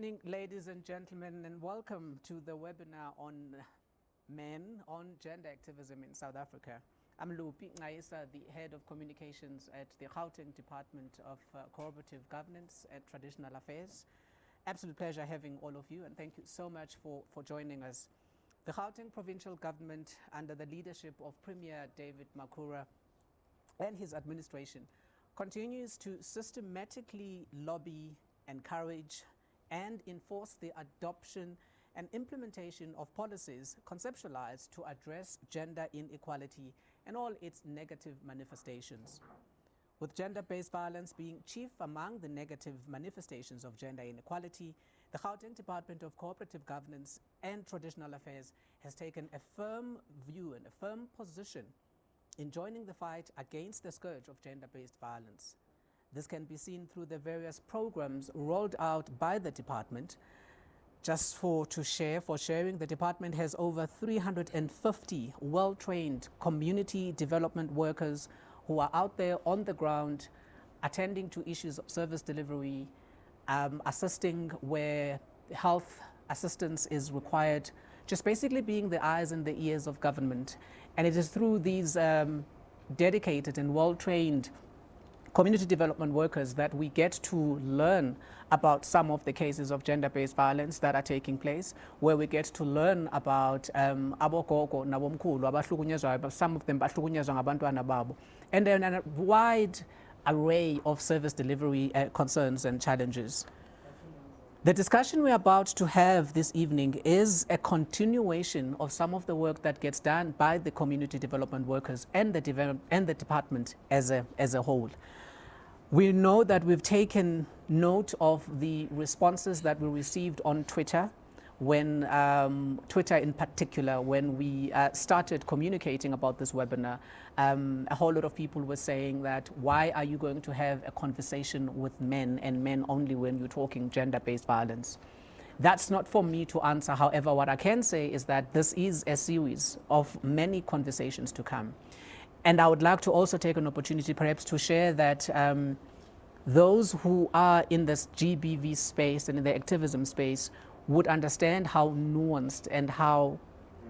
Good evening, ladies and gentlemen, and welcome to the webinar on men on gender activism in South Africa. I'm Lupi Ngaisa, the head of communications at the Gauteng Department of Cooperative Governance and Traditional Affairs. Absolute pleasure having all of you, and thank you so much for joining us. The Gauteng provincial government, under the leadership of Premier David Makhura and his administration, continues to systematically lobby, encourage, and enforce the adoption and implementation of policies conceptualized to address gender inequality and all its negative manifestations. With gender-based violence being chief among the negative manifestations of gender inequality, the Gauteng Department of Cooperative Governance and Traditional Affairs has taken a firm view and a firm position in joining the fight against the scourge of gender-based violence. This can be seen through the various programs rolled out by the department. Just for sharing, the department has over 350 well-trained community development workers who are out there on the ground, attending to issues of service delivery, assisting where health assistance is required, just basically being the eyes and the ears of government. And it is through these dedicated and well-trained community development workers that we get to learn about some of the cases of gender-based violence that are taking place, where we get to learn about abogogo nabomkhulu abahlukunyezwayo, some of them bahlukunyezwa ngabantwana babo, and then a wide array of service delivery concerns and challenges. The discussion we're about to have this evening is a continuation of some of the work that gets done by the community development workers and the department as a whole. We know that we've taken note of the responses that we received on Twitter, when Twitter in particular, when we started communicating about this webinar. A whole lot of people were saying that, why are you going to have a conversation with men and men only when you're talking gender-based violence? That's not for me to answer. However, what I can say is that this is a series of many conversations to come. And I would like to also take an opportunity perhaps to share that those who are in this GBV space and in the activism space would understand how nuanced and how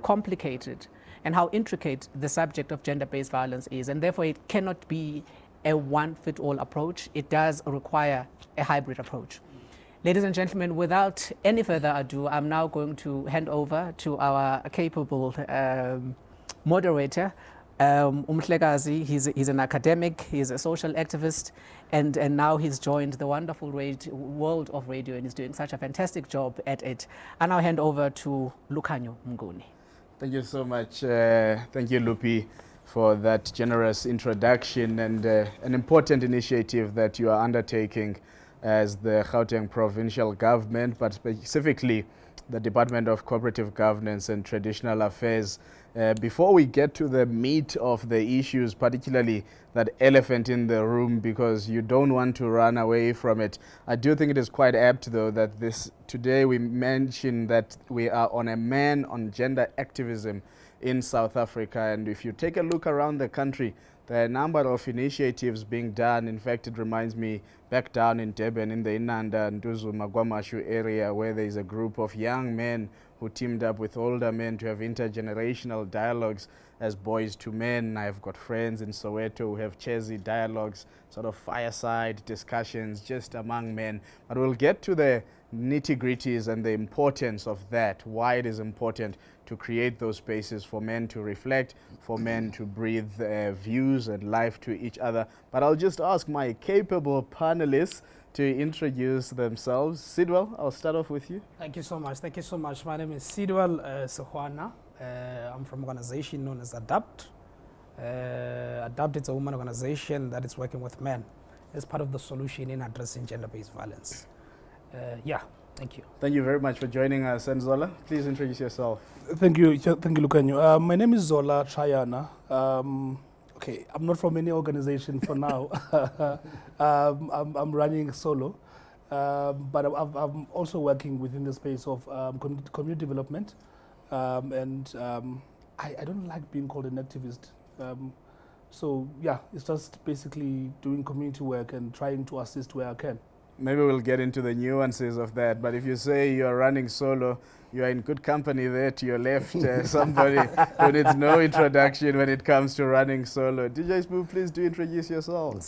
complicated and how intricate the subject of gender-based violence is. And therefore, it cannot be a one-fit-all approach. It does require a hybrid approach. Ladies and gentlemen, without any further ado, I'm now going to hand over to our capable moderator, Umhlekazi. He's an academic, he's a social activist, and now he's joined the wonderful world of radio, and he's doing such a fantastic job at it. I now hand over to Lukhanyo Mnguni. Thank you so much. Thank you, Lupi, for that generous introduction and an important initiative that you are undertaking as the Gauteng provincial government, but specifically the Department of Cooperative Governance and Traditional Affairs. Before we get to the meat of the issues, particularly that elephant in the room, because you don't want to run away from it, I do think it is quite apt, though, that today we mention that we are on a man on gender activism in South Africa. And if you take a look around the country, there are a number of initiatives being done. In fact, it reminds me back down in Durban, in the Inanda and Nduzu Magwamashu area, where there is a group of young men who teamed up with older men to have intergenerational dialogues as boys to men. I've got friends in Soweto who have Chezi dialogues, sort of fireside discussions just among men. But we'll get to the nitty-gritties and the importance of that, why it is important to create those spaces for men to reflect, for men to breathe views and life to each other. But I'll just ask my capable panelists to introduce themselves. Sidwell, I'll start off with you. Thank you so much. Thank you so much. My name is Sidwell Sehwana. I'm from an organization known as ADAPT. ADAPT is a women organization that is working with men as part of the solution in addressing gender-based violence. Thank you. Thank you very much for joining us. And Zola, please introduce yourself. Thank you, Lukanyo. My name is Zola Chayana. Okay, I'm not from any organization for now. I'm running solo, but I'm also working within the space of community development, and I don't like being called an activist. So yeah, it's just basically doing community work and trying to assist where I can. maybe we'll get into the nuances of that. But if you say you are running solo, you are in good company there to your left. Somebody who needs no introduction when it comes to running solo. DJ Spoo, please do introduce yourself.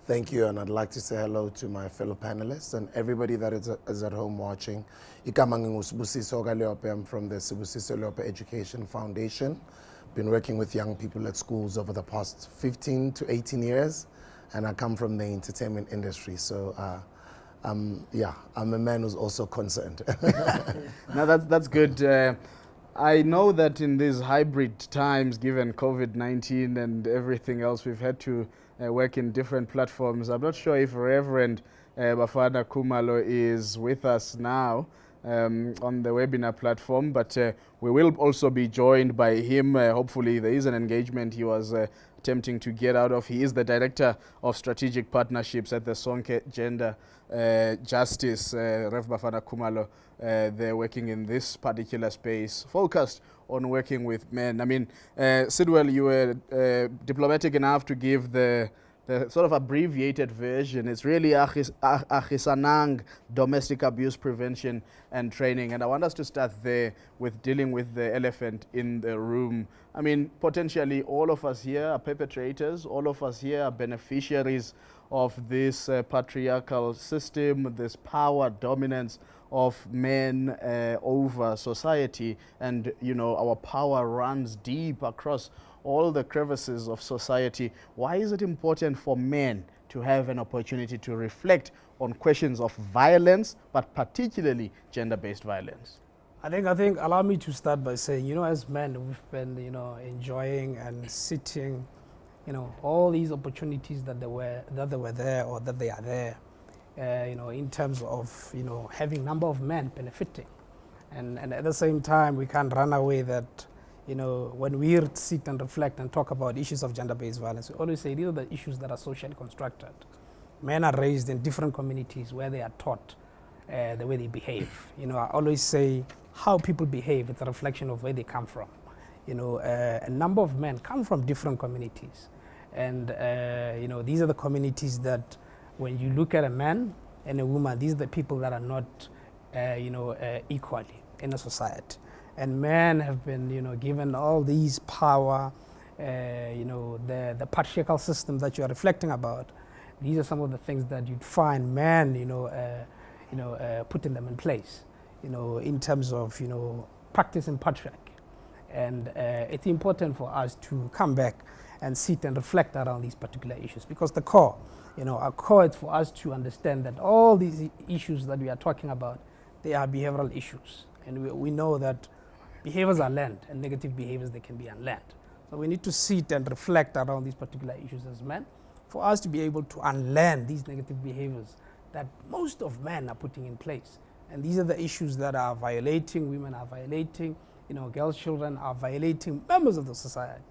Thank you, and I'd like to say hello to my fellow panelists and everybody that is at home watching. I'm from the Sibusiso Leope Education Foundation. Been working with young people at schools over the past 15 to 18 years, and I come from the entertainment industry. So, I'm a man who's also concerned. Now that's good. I know that in these hybrid times, given COVID-19 and everything else, we've had to work in different platforms. I'm not sure if Reverend Bafana Khumalo is with us now on the webinar platform, but we will also be joined by him. Hopefully there is an engagement he was attempting to get out of. He is the Director of Strategic Partnerships at the Sonke Gender Justice, Rev Bafana Khumalo. They're working in this particular space, focused on working with men. I mean, Sidwell, you were diplomatic enough to give the sort of abbreviated version. It's really Achisanang, domestic abuse prevention and training. And I want us to start there with dealing with the elephant in the room. I mean, potentially all of us here are perpetrators. All of us here are beneficiaries of this patriarchal system, this power dominance of men over society. And, you know, our power runs deep across all the crevices of society. Why is it important for men to have an opportunity to reflect on questions of violence, but particularly gender-based violence? I think allow me to start by saying, you know, as men, we've been, you know, enjoying and sitting, you know, all these opportunities that they were there or that they are there, you know, in terms of, you know, having number of men benefiting. And at the same time, we can't run away that, you know, when we sit and reflect and talk about issues of gender-based violence, we always say these are the issues that are socially constructed. Men are raised in different communities where they are taught the way they behave. You know, I always say how people behave, it's a reflection of where they come from. You know, a number of men come from different communities. And, you know, these are the communities that when you look at a man and a woman, these are the people that are not, you know, equally in a society. And men have been, you know, given all these power, you know, the patriarchal system that you are reflecting about. These are some of the things that you'd find men, putting them in place, you know, in terms of, you know, practicing patriarchy. And it's important for us to come back and sit and reflect around these particular issues, because the core, you know, our core is for us to understand that all these issues that we are talking about, they are behavioral issues. And we know that behaviors are learned, and negative behaviors, they can be unlearned. So we need to sit and reflect around these particular issues as men for us to be able to unlearn these negative behaviors that most of men are putting in place. And these are the issues that are violating, women are violating, you know, girls, children are violating members of the society.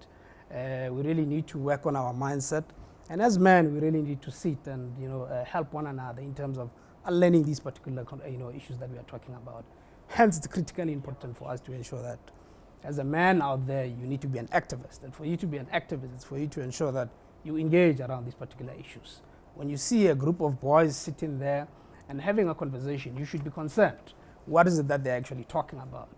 We really need to work on our mindset. And as men, we really need to sit and, you know, help one another in terms of unlearning these particular, you know, issues that we are talking about. Hence, it's critically important for us to ensure that as a man out there, you need to be an activist. And for you to be an activist, it's for you to ensure that you engage around these particular issues. When you see a group of boys sitting there and having a conversation, you should be concerned. What is it that they're actually talking about?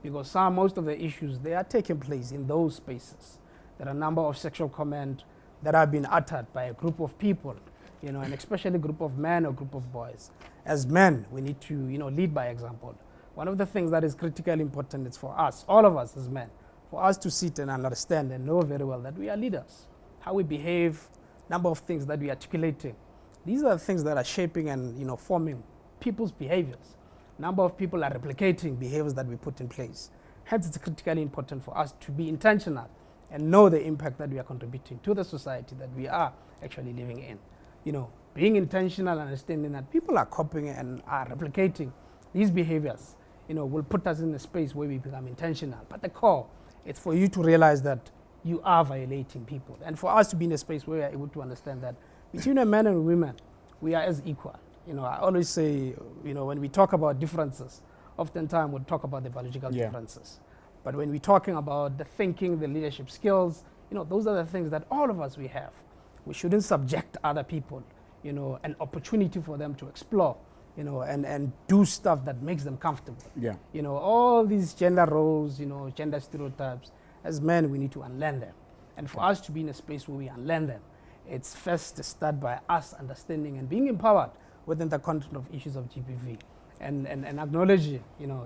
Because most of the issues, they are taking place in those spaces. There are a number of sexual comments that are being uttered by a group of people, you know, and especially a group of men or group of boys. As men, we need to, you know, lead by example. One of the things that is critically important is for us, all of us as men, for us to sit and understand and know very well that we are leaders. How we behave, number of things that we are articulating. These are the things that are shaping and, you know, forming people's behaviors. Number of people are replicating behaviors that we put in place. Hence, it's critically important for us to be intentional and know the impact that we are contributing to the society that we are actually living in. You know, being intentional and understanding that people are copying and are replicating these behaviors, you know, will put us in a space where we become intentional. But the core, it's for you to realize that you are violating people. And for us to be in a space where we are able to understand that between a man and women, we are as equal. You know, I always say, you know, when we talk about differences, oftentimes we'll talk about the biological differences. But when we're talking about the thinking, the leadership skills, you know, those are the things that all of us we have. We shouldn't subject other people, an opportunity for them to explore, and do stuff that makes them comfortable. Yeah. All these gender roles, gender stereotypes, as men, we need to unlearn them. And for us to be in a space where we unlearn them, it's first to start by us understanding and being empowered within the content of issues of GBV, and acknowledging,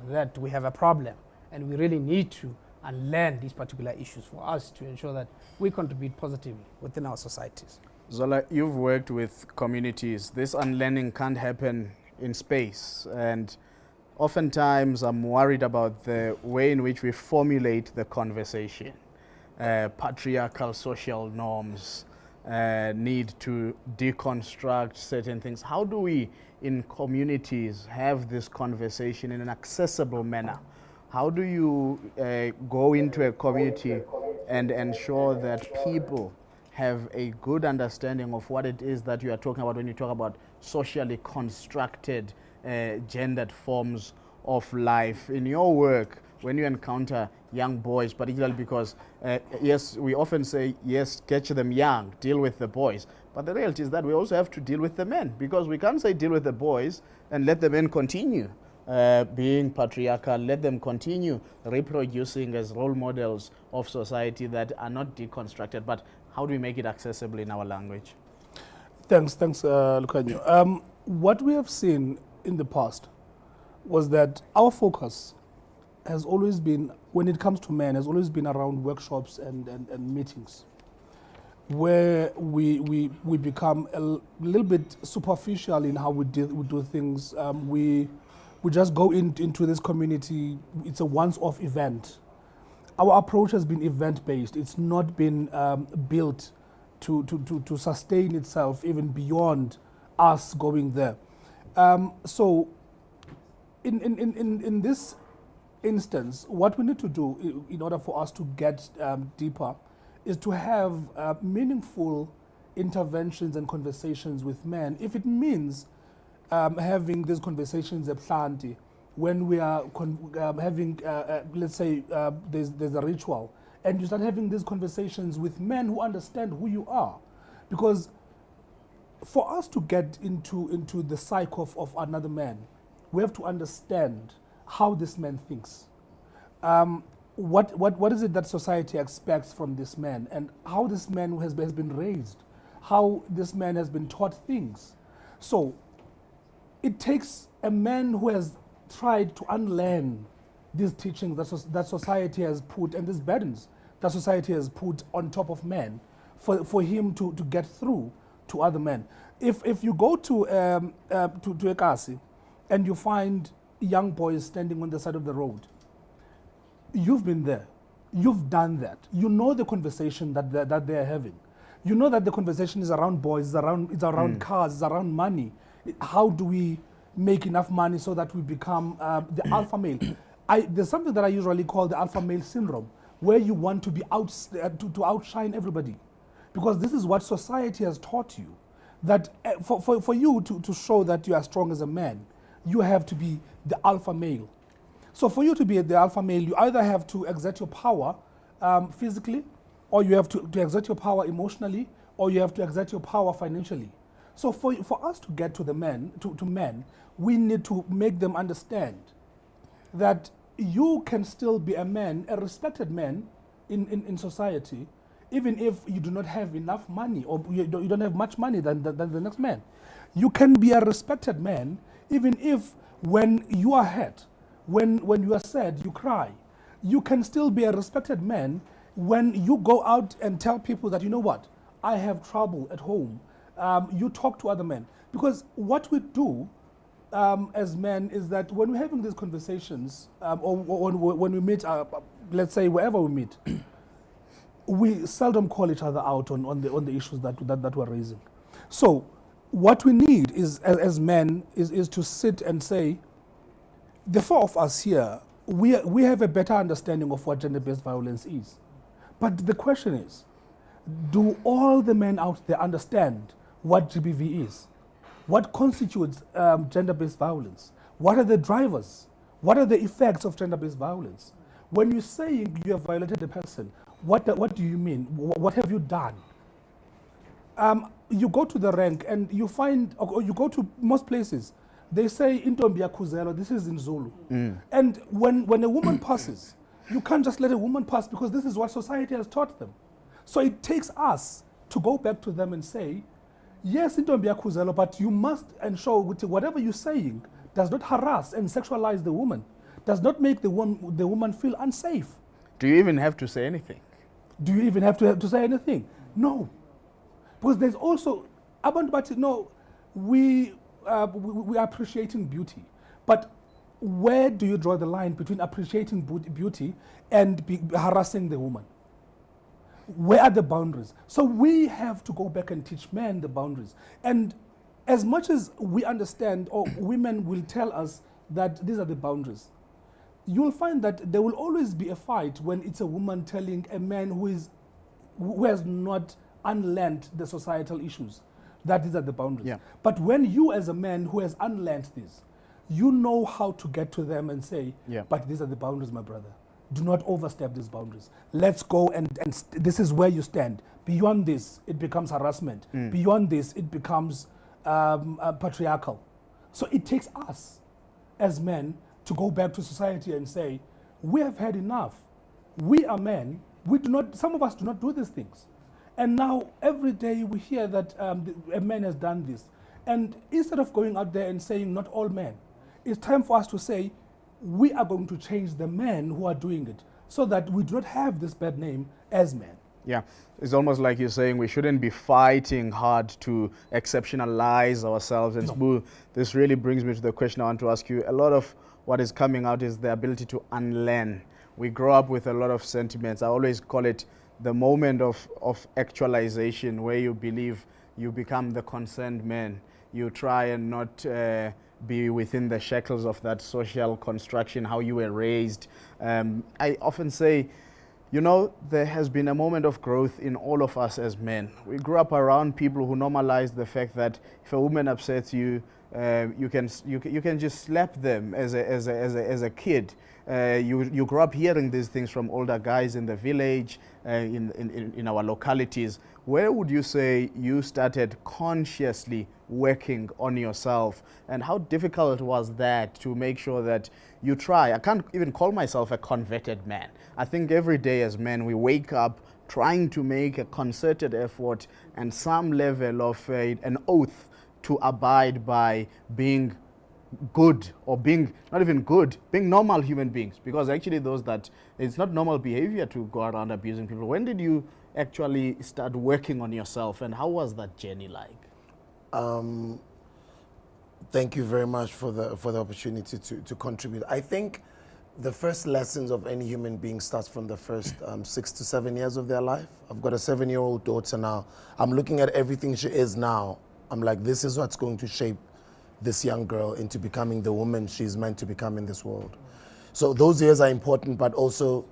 that we have a problem and we really need to unlearn these particular issues for us to ensure that we contribute positively within our societies. Zola, you've worked with communities. This unlearning can't happen in space, and oftentimes I'm worried about the way in which we formulate the conversation. Patriarchal social norms, need to deconstruct certain things. How do we in communities have this conversation in an accessible manner? How do you go into a community and ensure that people have a good understanding of what it is that you are talking about when you talk about socially constructed gendered forms of life? In your work, when you encounter young boys, particularly because, yes, we often say, yes, catch them young, deal with the boys. But the reality is that we also have to deal with the men, because we can't say deal with the boys and let the men continue being patriarchal, let them continue reproducing as role models of society that are not deconstructed. But how do we make it accessible in our language? Thanks, Lucanio. What we have seen in the past was that our focus has always been, when it comes to men, has always been around workshops and meetings, where we become a little bit superficial in how we do things. We just go into this community. It's a once-off event. Our approach has been event-based. It's not been built to sustain itself even beyond us going there. So in this instance, what we need to do in order for us to get deeper is to have meaningful interventions and conversations with men. If it means having these conversations at Planty, when we are having, let's say, there's a ritual, and you start having these conversations with men who understand who you are. Because for us to get into the psyche of another man, we have to understand how this man thinks. What is it that society expects from this man, and how this man has been raised, how this man has been taught things. So it takes a man who has tried to unlearn these teachings that society has put, and these burdens that society has put on top of men, for him to get through to other men. If you go to Ekasi and you find young boys standing on the side of the road, you've been there, you've done that, you know the conversation that they're having. You know that the conversation is around boys, it's around cars, it's around money. How do we make enough money so that we become the alpha male? There's something that I usually call the alpha male syndrome, where you want to be to outshine everybody, because this is what society has taught you, that for you to show that you are strong as a man, you have to be the alpha male. So for you to be the alpha male, you either have to exert your power physically, or you have to exert your power emotionally, or you have to exert your power financially. So for us to get to the men, to men, we need to make them understand that you can still be a man, a respected man in society, even if you do not have enough money, or you don't have much money than the next man. You can be a respected man even if when you are hurt, when you are sad, you cry. You can still be a respected man when you go out and tell people that, you know what, I have trouble at home. You talk to other men. Because what we do as men is that when we're having these conversations, or when we meet, let's say wherever we meet, we seldom call each other out on the issues that we're raising. So what we need is, as men, is to sit and say, the four of us here, we have a better understanding of what gender-based violence is. But the question is, do all the men out there understand what GBV is? What constitutes gender-based violence? What are the drivers? What are the effects of gender-based violence? When you're saying you have violated a person, what do you mean? What have you done? you go to the rank and you find, or you go to most places, they say intombi yakhuzelo, this is in Zulu. And when a woman passes, you can't just let a woman pass because this is what society has taught them. So it takes us to go back to them and say, yes, intombi yakhuzelo, but you must ensure whatever you're saying does not harass and sexualize the woman, does not make the woman feel unsafe. Do you even have to say anything? Do you even have to say anything? No. Because there's also, we are appreciating beauty. But where do you draw the line between appreciating beauty and harassing the woman? Where are the boundaries? So we have to go back and teach men the boundaries. And as much as we understand, or women will tell us that these are the boundaries, you'll find that there will always be a fight when it's a woman telling a man who has not unlearned the societal issues that these are the boundaries. Yeah. But when you as a man who has unlearned this, you know how to get to them and say, but these are the boundaries, my brother. Do not overstep these boundaries. Let's go and this is where you stand. Beyond this, it becomes harassment. Beyond this, it becomes patriarchal. So it takes us as men to go back to society and say, we have had enough. We are men. Some of us do not do these things. And now every day we hear that a man has done this. And instead of going out there and saying not all men, it's time for us to say, we are going to change the men who are doing it so that we do not have this bad name as men. Yeah, it's almost like you're saying we shouldn't be fighting hard to exceptionalize ourselves. And Sbu, this really brings me to the question I want to ask you. A lot of what is coming out is the ability to unlearn. We grow up with a lot of sentiments. I always call it the moment of actualization, where you believe you become the concerned man. You try and not be within the shackles of that social construction, how you were raised. I often say, you know, there has been a moment of growth in all of us as men. We grew up around people who normalize the fact that if a woman upsets you, you can just slap them as a kid. You grew up hearing these things from older guys in the village, in our localities. Where would you say you started consciously working on yourself, and how difficult was that to make sure that you try? I can't even call myself a converted man. I think every day as men we wake up trying to make a concerted effort and some level of an oath to abide by being good, or being not even good, being normal human beings, because actually it's not normal behavior to go around abusing people. When did you actually start working on yourself, and how was that journey like? Thank you very much for the opportunity to contribute. I think the first lessons of any human being starts from the first 6 to 7 years of their life. I've got a 7-year-old daughter now. I'm looking at everything she is now. I'm like, this is what's going to shape this young girl into becoming the woman she's meant to become in this world. So those years are important, but also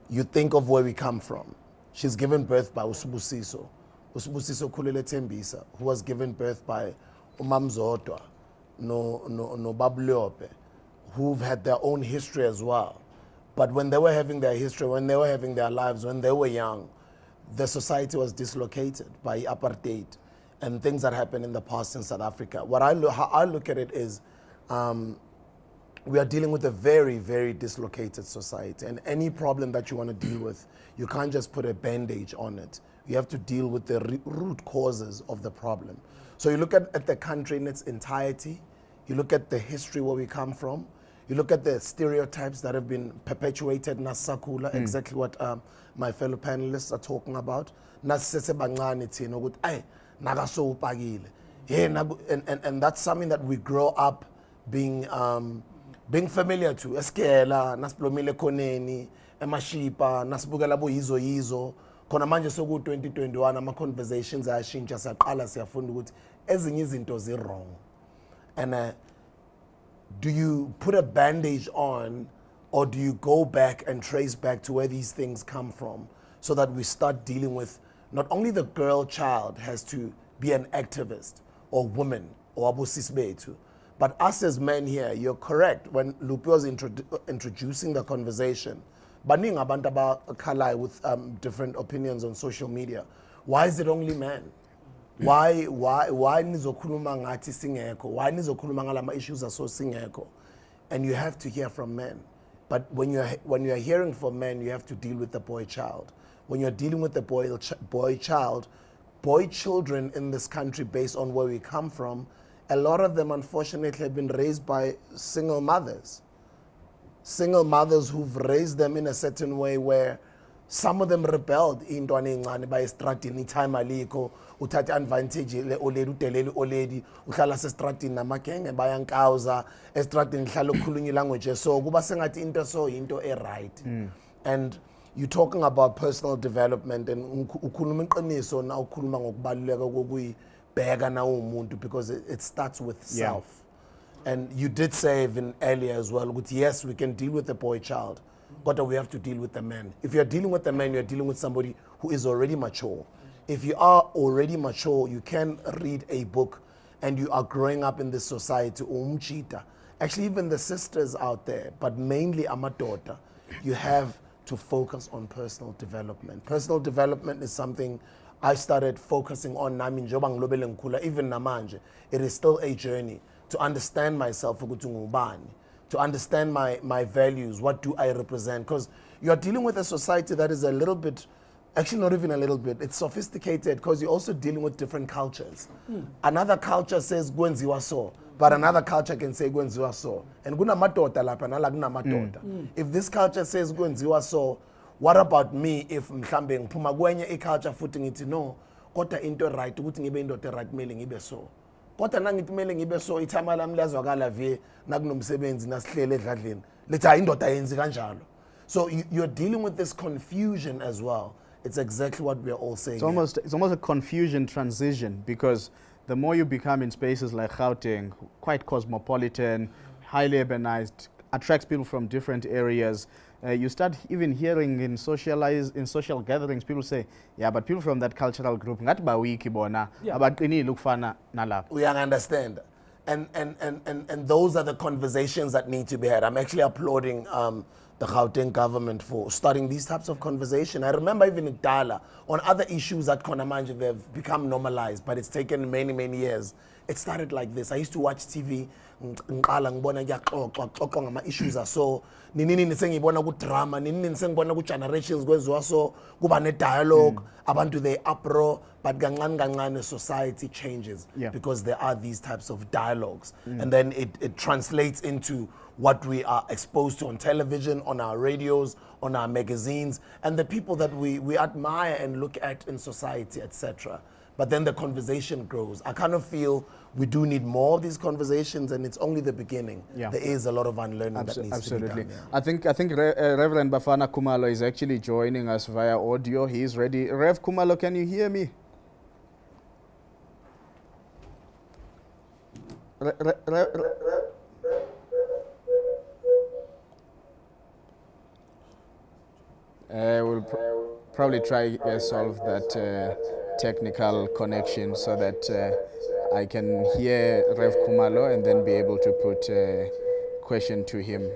you think of where we come from. She's given birth by Usibusiso Khulile Tembisa, who was given birth by Umamzodwa, no Babuliope, who've had their own history as well. But when they were having their history, when they were having their lives, when they were young, the society was dislocated by apartheid and things that happened in the past in South Africa. How I look at it is, we are dealing with a very, very dislocated society, and any problem that you want to deal with, you can't just put a bandage on it. You have to deal with the root causes of the problem. So you look at the country in its entirety, you look at the history where we come from, you look at the stereotypes that have been perpetuated in Sakula, exactly what my fellow panelists are talking about. And that's something that we grow up being familiar to. Eskela, nasplomile koneni, emashipa, nasbukela bo yizo. Khona manje soku 2021 ama conversations ayashintsha siyaqala siyafunda ukuthi ezinye izinto zi-wrong. And do you put a bandage on, or do you go back and trace back to where these things come from, so that we start dealing with not only the girl child has to be an activist or woman or abusisi bethu, but us as men here. You're correct when Lupi was introducing the conversation. Baning abantu abakhalai with different opinions on social media. Why is it only men? Why nizokhuluma ngathi singekho? Why nizokhuluma ngalama issues aso singekho? And you have to hear from men. But when you're hearing from men, you have to deal with the boy child. When you're dealing with the boy child, boy children in this country, based on where we come from, a lot of them unfortunately have been raised by single mothers. Single mothers who've raised them in a certain way where some of them rebelled intwana encane by estradini time aliko uthatha advantage le oledi udeleli oledi uhlala sestradini namagenge bayankawuza estradini hlala ukukhulunywa language so kuba sengathi into so into right. And you're talking about personal development and ukhuluma iqiniso na ukhuluma ngokubaluleka kokuyibheka na umuntu because it starts with self. And you did say even earlier as well, yes, we can deal with the boy child, but we have to deal with the man. If you're dealing with the man, you're dealing with somebody who is already mature. If you are already mature, you can read a book and you are growing up in this society, actually even the sisters out there, but mainly amadoda, you have to focus on personal development. Personal development is something I started focusing on even namanje. It is still a journey to understand myself, to understand my values, what do I represent? Because you're dealing with a society that is a little bit, actually not even a little bit, it's sophisticated because you're also dealing with different cultures. Another culture says gwenziwa so, but another culture can say gwenziwa so. And guna matota lapha nala guna matota. If this culture says gwenziwa so, what about me if mhlambe ngiphuma kwenye iculture futhi ngithi no, kodwa into right ukuthi ngibe indoda right mele ngibe so. Kodwa nangithi mele ngibe so ithama lami lazwakala ve nakunomsebenzi nasihlele edladleni. Lethi hayi indoda yenzi kanjalo. So you're dealing with this confusion as well. It's exactly what we're all saying. It's almost a confusion transition because the more you become in spaces like Gauteng, quite cosmopolitan, highly urbanized, attracts people from different areas. You start even hearing in social gatherings, people say, yeah, but people from that cultural group, ngathi bawiki bona, abaqinile ukufana nalapha. We understand. And those are the conversations that need to be had. I'm actually applauding the Gauteng government for starting these types of conversation. I remember even in Dala, on other issues at Konamanje, they've become normalized, but it's taken many, many years. It started like this. I used to watch TV, issues are so, nini nisengibona ku drama, nini nisengibona ku generations kwenziwa so, kuba ne dialogue, abantu they uproar, but gangan society changes because there are these types of dialogues. And then it translates into what we are exposed to on television, on our radios, on our magazines, and the people that we admire and look at in society, etc. But then the conversation grows. I kind of feel we do need more of these conversations, and it's only the beginning. There is a lot of unlearning that needs to be done. I think Reverend Bafana Kumalo is actually joining us via audio. He's ready. Rev Kumalo, can you hear me? We'll probably try solve that technical connection so that I can hear Rev Kumalo and then be able to put a question to him.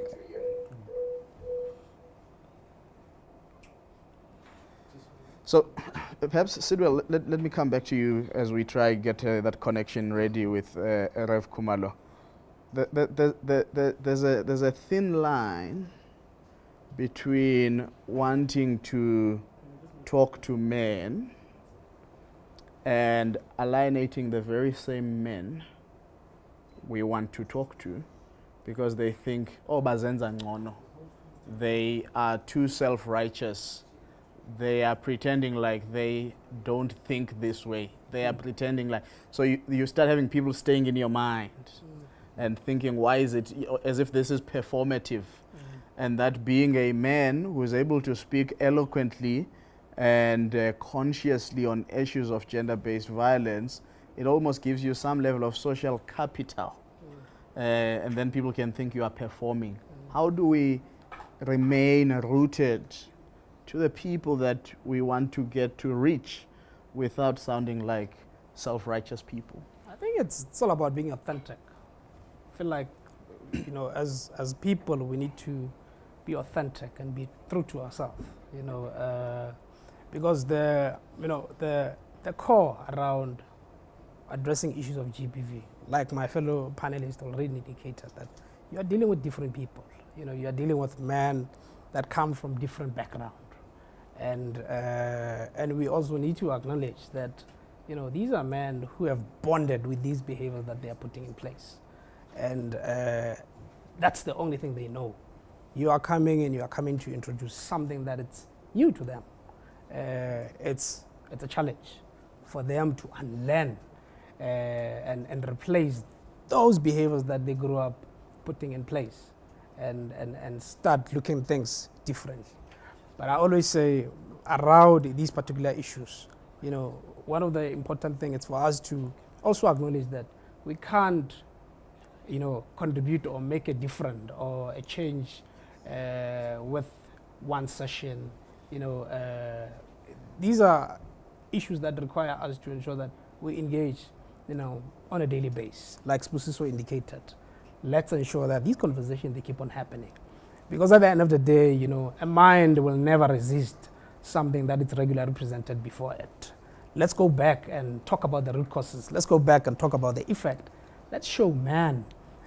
So perhaps, Sidwell, let me come back to you as we try get that connection ready with Rev Kumalo. There's a thin line between wanting to talk to men and alienating the very same men we want to talk to because they think, oh, bazenza ngono. They are too self-righteous. They are pretending like they don't think this way. They are pretending like... So you start having people staying in your mind and thinking, why is it as if this is performative? And that being a man who is able to speak eloquently and consciously on issues of gender-based violence, it almost gives you some level of social capital. And then people can think you are performing. How do we remain rooted to the people that we want to get to reach without sounding like self-righteous people? I think it's all about being authentic. I feel like, as people, we need to be authentic and be true to ourselves, because the core around addressing issues of GBV, like my fellow panelists already indicated, that you are dealing with different people. You know, you are dealing with men that come from different backgrounds. And we also need to acknowledge that, you know, these are men who have bonded with these behaviors that they are putting in place. And that's the only thing they know. You are coming and you are coming to introduce something that it's new to them. It's a challenge for them to unlearn and replace those behaviors that they grew up putting in place and start looking at things differently. But I always say around these particular issues, you know, one of the important things is for us to also acknowledge that we can't, you know, contribute or make a difference or a change with one session. You know, these are issues that require us to ensure that we engage, you know, on a daily basis. Like Spusiso indicated, let's ensure that these conversations, they keep on happening. Because at the end of the day, you know, a mind will never resist something that is regularly presented before it. Let's go back and talk about the root causes. Let's go back and talk about the effect. Let's show man,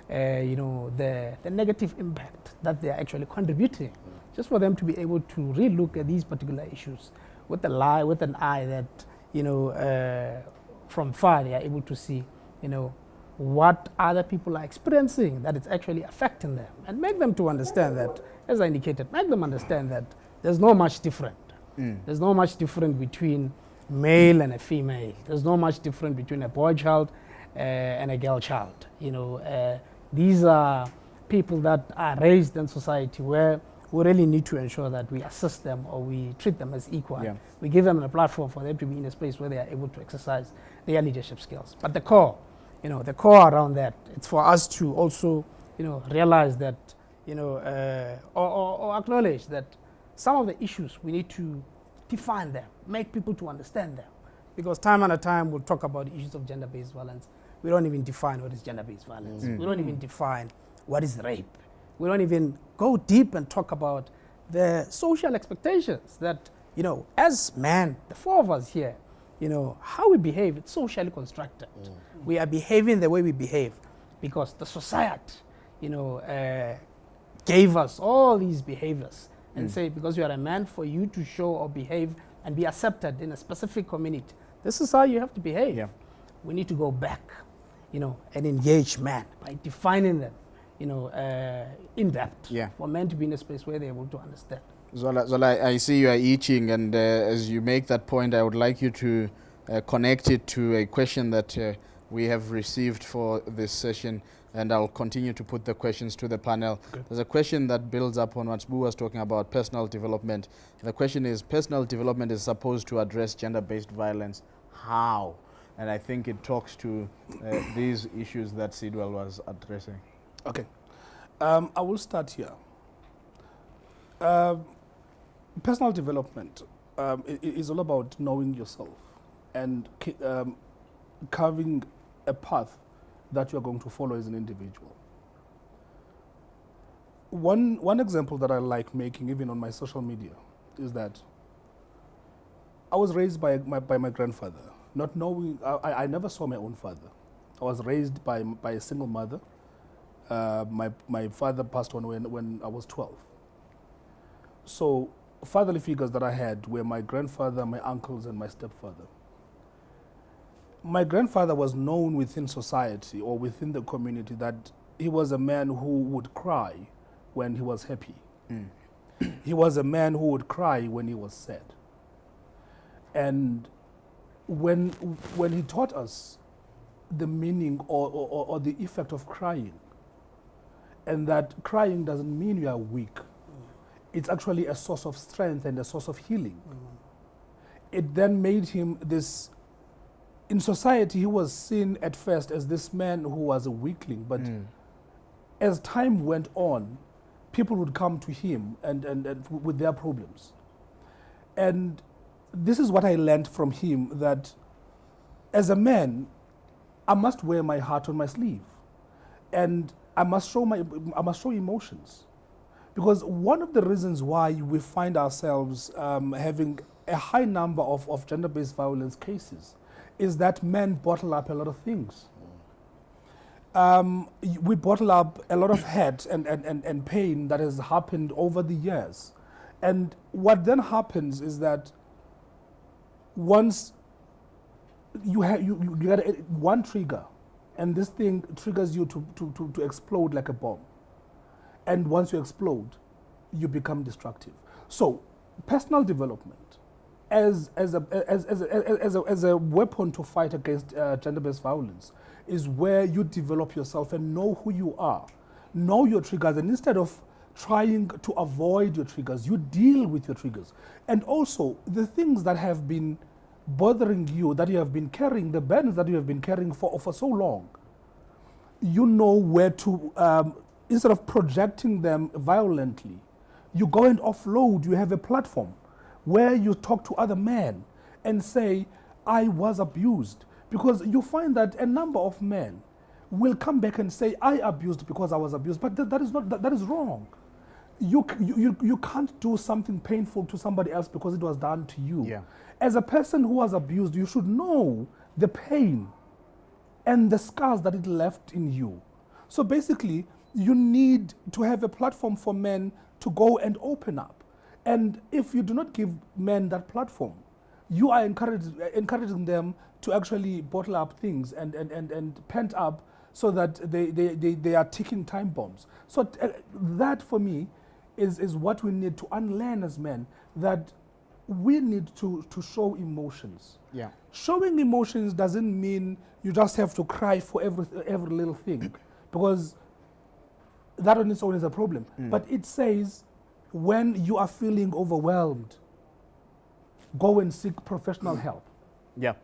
you know, the negative impact that they are actually contributing, just for them to be able to really look at these particular issues with an eye that, you know, from far they are able to see, you know, what other people are experiencing that it's actually affecting them, and make them to understand that, as I indicated, make them understand that there's no much different. There's no much different between male and a female. There's no much different between a boy child and a girl child. You know, these are people that are raised in society where we really need to ensure that we assist them or we treat them as equal. Yeah. We give them a platform for them to be in a space where they are able to exercise their leadership skills. But the core, you know, the core around that, it's for us to also, you know, realize that, you know, or acknowledge that some of the issues we need to define them, make people to understand them. Because time and time we'll talk about issues of gender-based violence. We don't even define what is gender-based violence. We don't even define what is rape. We don't even go deep and talk about the social expectations that, you know, as men, the four of us here, you know, how we behave, it's socially constructed. We are behaving the way we behave because the society, you know, gave us all these behaviors and say, because you are a man, for you to show or behave and be accepted in a specific community, this is how you have to behave. Yeah. We need to go back, you know, and engage men by defining them, you know, in depth, for men to be in a space where they're able to understand. Zola, I see you are itching, and as you make that point, I would like you to connect it to a question that we have received for this session, and I'll continue to put the questions to the panel. Okay. There's a question that builds up on what Sbu was talking about, personal development. The question is, personal development is supposed to address gender-based violence. How? And I think it talks to these issues that Sidwell was addressing. Okay. I will start here. Personal development is all about knowing yourself and carving a path that you are going to follow as an individual. One example that I like making, even on my social media, is that I was raised by my grandfather, not knowing, I never saw my own father. I was raised by a single mother. My father passed on when I was 12. So fatherly figures that I had were my grandfather, my uncles, and my stepfather. My grandfather was known within society or within the community that he was a man who would cry when he was happy. He was a man who would cry when he was sad. And when he taught us the meaning or the effect of crying, and that crying doesn't mean you are weak. It's actually a source of strength and a source of healing. It then made him this, in society he was seen at first as this man who was a weakling, but as time went on, people would come to him and with their problems. And this is what I learned from him, that as a man, I must wear my heart on my sleeve. And I must show emotions. Because one of the reasons why we find ourselves having a high number of gender-based violence cases is that men bottle up a lot of things. We bottle up a lot of hurt and pain that has happened over the years. And what then happens is that once you get one trigger, and this thing triggers you to explode like a bomb. And once you explode, you become destructive. So, personal development as a weapon to fight against gender-based violence is where you develop yourself and know who you are, know your triggers, and instead of trying to avoid your triggers, you deal with your triggers. And also, the things that have been bothering you, that you have been carrying, the burdens that you have been carrying for so long, you know where to, instead of projecting them violently, you go and offload. You have a platform where you talk to other men and say, I was abused. Because you find that a number of men will come back and say, I abused because I was abused. But that is not, that is wrong. You can't do something painful to somebody else because it was done to you. Yeah. As a person who was abused, you should know the pain and the scars that it left in you. So basically, you need to have a platform for men to go and open up. And if you do not give men that platform, you are encouraging them to actually bottle up things and pent up so that they are ticking time bombs. So that for me is what we need to unlearn as men, that we need to show emotions. Yeah. Showing emotions doesn't mean you just have to cry for every little thing, because that on its own is a problem. But it says when you are feeling overwhelmed, go and seek professional help. Yeah.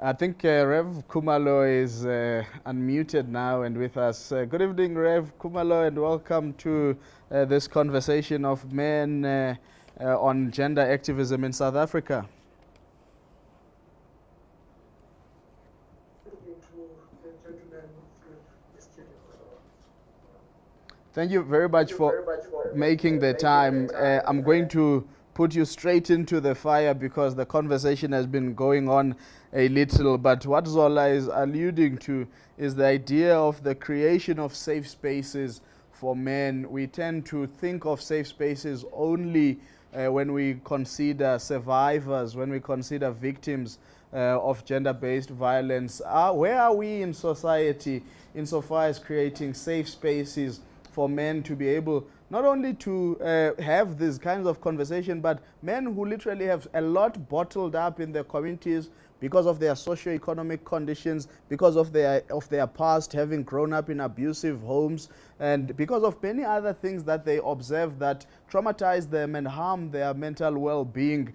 I think Rev Kumalo is unmuted now and with us. Good evening, Rev Kumalo, and welcome to this conversation of men on gender activism in South Africa. Thank you very much for making the time. I'm going to put you straight into the fire because the conversation has been going on a little, but what Zola is alluding to is the idea of the creation of safe spaces for men. We tend to think of safe spaces only when we consider survivors, when we consider victims of gender-based violence. Where are we in society insofar as creating safe spaces for men to be able not only to have these kinds of conversation, but men who literally have a lot bottled up in their communities because of their socio-economic conditions, because of their past, having grown up in abusive homes, and because of many other things that they observe that traumatize them and harm their mental well-being.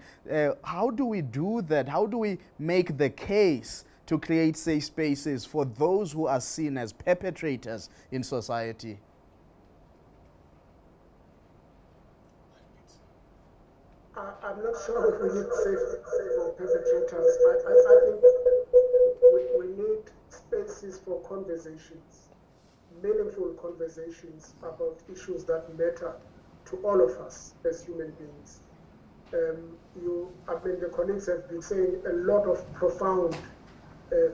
How do we do that? How do we make the case to create safe spaces for those who are seen as perpetrators in society? I'm not sure if we need safe for perpetrators. I think we need spaces for conversations, meaningful conversations about issues that matter to all of us as human beings. The colleagues have been saying a lot of profound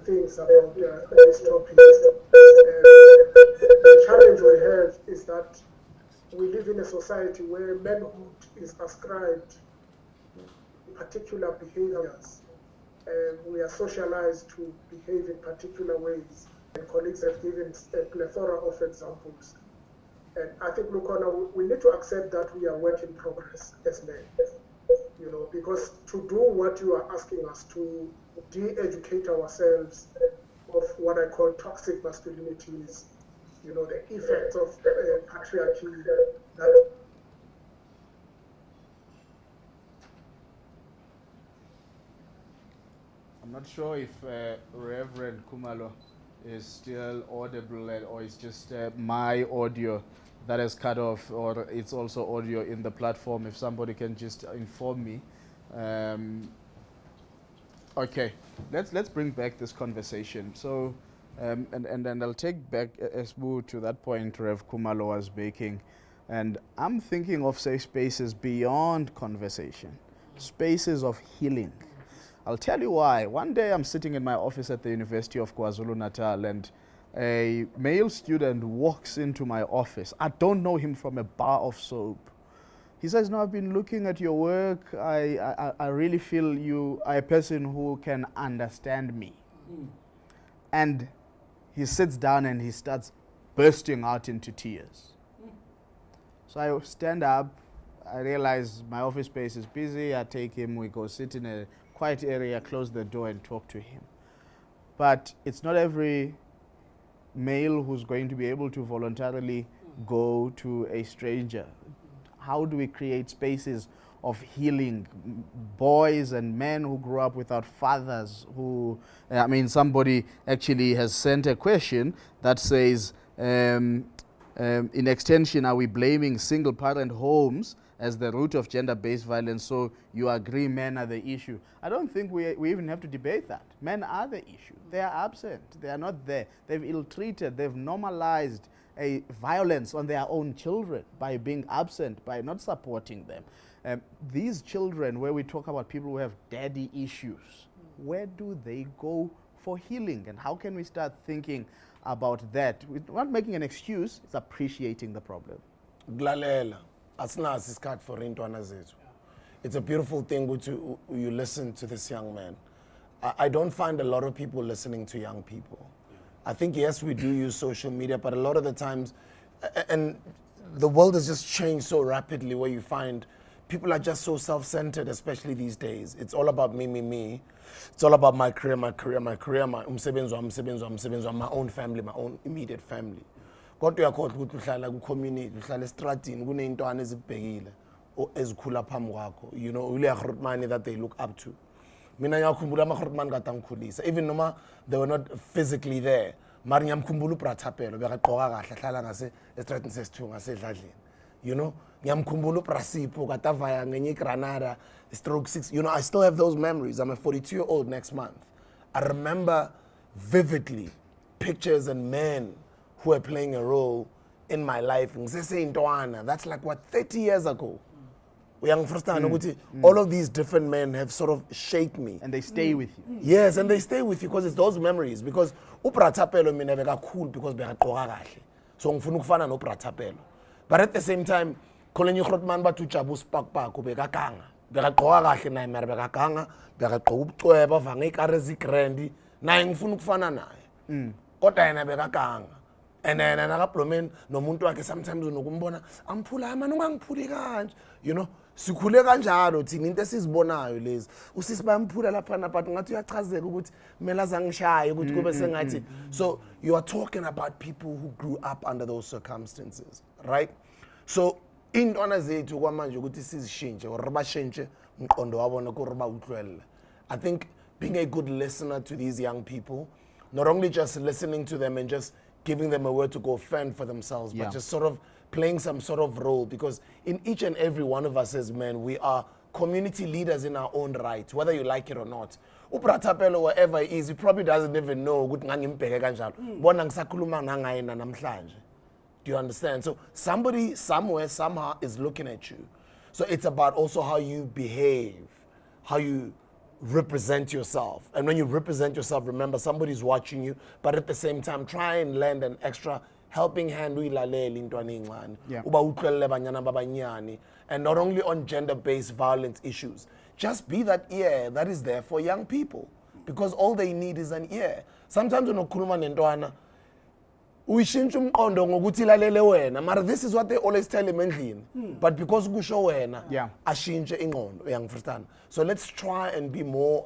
things about this topic. The challenge we have is that we live in a society where manhood is ascribed particular behaviors. We are socialized to behave in particular ways. And colleagues have given a plethora of examples. And I think, Lukona, we need to accept that we are work in progress as men. Because to do what you are asking us to de-educate ourselves of what I call toxic masculinities, the effects of patriarchy that I'm not sure if Reverend Kumalo is still audible or it's just my audio that is cut off, or it's also audio in the platform. If somebody can just inform me. Okay, let's bring back this conversation. So, and I'll take back Esbu to that point Rev Kumalo was making. And I'm thinking of safe spaces beyond conversation, spaces of healing. I'll tell you why. One day I'm sitting in my office at the University of KwaZulu-Natal, and a male student walks into my office. I don't know him from a bar of soap. He says, no, I've been looking at your work. I really feel you are a person who can understand me. And he sits down and he starts bursting out into tears. So I stand up. I realize my office space is busy. I take him. We go sit in a quiet area, close the door, and talk to him. But it's not every male who's going to be able to voluntarily go to a stranger. How do we create spaces of healing? Boys and men who grew up without fathers, who, somebody actually has sent a question that says, in extension, are we blaming single parent homes as the root of gender-based violence? So you agree men are the issue? I don't think we even have to debate that. Men are the issue. They are absent. They are not there. They've ill-treated. They've normalized a violence on their own children by being absent, by not supporting them. These children, where we talk about people who have daddy issues, where do they go for healing? And how can we start thinking about that? We're not making an excuse, it's appreciating the problem. Glalela, asinazi isikhathi for intwana zethu. It's a beautiful thing you listen to this young man. I don't find a lot of people listening to young people. I think, yes, we do use social media, but a lot of the times, and the world has just changed so rapidly, where you find people are just so self-centered, especially these days. It's all about me. It's all about my career, my umsebenzi wami, my own family, my own immediate family. Kodwa uyakhohlwa ukuthi uhlala ku-community, uhlala estradini, kuney'ntwana ezibhekile ezikhula phambi kwakho. You know, ule money that they look up to. Mina ngiyakhumbula ama-Grootman kade angikhulisa, even noma they were not physically there. Mara ngiyamkhumbula uBrathapelo bekagqoka kahle ahlala ngase estradini sesithunga ngasedladleni. You know, ngiyamkhumbula uBrasipho kade avaya ngenye iGranada, stroke 6. You know, I still have those memories. I'm a 42-year-old next month. I remember vividly pictures and men who are playing a role in my life. That's like, what, 30 years ago. All of these different men have sort of shaped me. And they stay with you. Yes, and they stay with you because it's those memories. Because uBrathapelo mina bekakhulu because bekagqoka kahle. So ngifuna ukufana noBrathapelo. But at the same time, Kolenyo Grootman bathu Jabu Spark bekaganga. Bekagqoka kahle naye mara bekaganga, bekagqoka ubucweba vanga ikare ezigrandi, naye ngifuna ukufana naye. Kodwa yena bekaganga. And then nakaplomeni nomuntu wakhe sometimes unokumbona amphula manje ungangiphuli kanje. You know, sikhule kanjalo thina into esizibonayo lezi. Usisi bayamphula lapha but ngathi uyachazeka ukuthi kumele azangishaye ukuthi kube sengathi. So you are talking about people who grew up under those circumstances, right? So intwana zethu kwamanje ukuthi sizishintshe or bashintshe umqondo wabona ku roba utlwele. I think being a good listener to these young people, not only just listening to them and just giving them a word to go fend for themselves, but just sort of playing some sort of role, because in each and every one of us as men, we are community leaders in our own right, whether you like it or not. uBrathapelo, wherever he is, he probably doesn't even know ukuthi ngangimbheke kanjalo. Bona ngisakhuluma nangayena namhlanje. Do you understand? So somebody somewhere somehow is looking at you. So it's about also how you behave, how you represent yourself. And when you represent yourself, remember somebody's watching you, but at the same time try and lend an extra helping hand and not only on gender-based violence issues. Just be that ear that is there for young people, because all they need is an ear. Sometimes unokhuluma nentwana uyishintsha umqondo ngokuthi lalele wena, mara this is what they always tell him endlini, but because kusho wena ashintshe ingqondo. Uyangifrustana. So let's try and be more